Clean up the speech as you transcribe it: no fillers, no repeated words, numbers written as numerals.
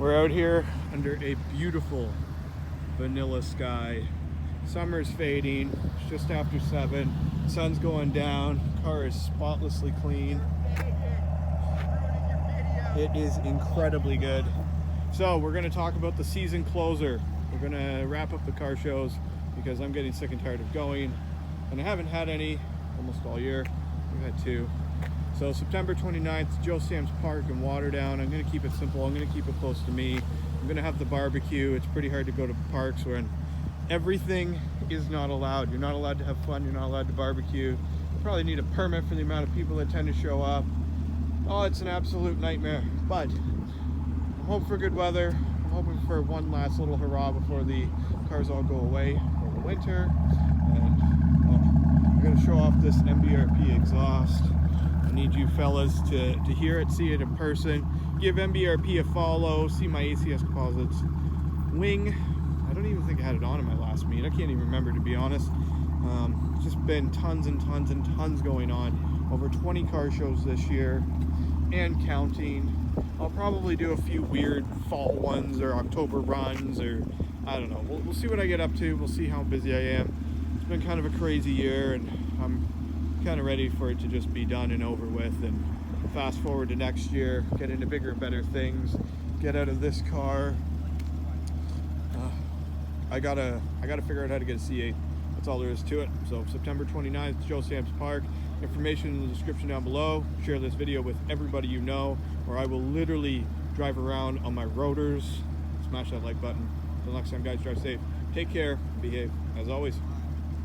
We're out here under a beautiful vanilla sky. Summer's fading, it's just after 7. Sun's going down, car is spotlessly clean. It is incredibly good. So we're going to talk about the season closer. We're going to wrap up the car shows because I'm getting sick and tired of going, and I haven't had any almost all year. We've had 2. So September 29th, Joe Sam's Park in Waterdown. I'm going to keep it simple. I'm going to keep it close to me. I'm going to have the barbecue. It's pretty hard to go to parks when everything is not allowed. You're not allowed to have fun. You're not allowed to barbecue. You probably need a permit for the amount of people that tend to show up. Oh, it's an absolute nightmare. But I'm hoping for good weather. I'm hoping for one last little hurrah before the cars all go away for the winter. And I'm going to show off this MBRP exhaust. I need you fellas to hear it, see it in person. Give MBRP a follow, see my ACS composites wing. I don't even think I had it on in my last meet. I can't even remember, to be honest. It's just been tons and tons and tons going on. Over 20 car shows this year and counting. I'll probably do a few weird fall ones or October runs, or I don't know. We'll see what I get up to. We'll see how busy I am. It's been kind of a crazy year, and I'm kind of ready for it to just be done and over with, and fast forward to next year, get into bigger and better things, get out of this car. I gotta figure out how to get a C8. That's all there is to it. So September 29th, Joe Sam's Park. Information in the description down below. Share this video with everybody you know, or I will literally drive around on my rotors. Smash that like button. Until next time, guys, drive safe. Take care. Behave. As always.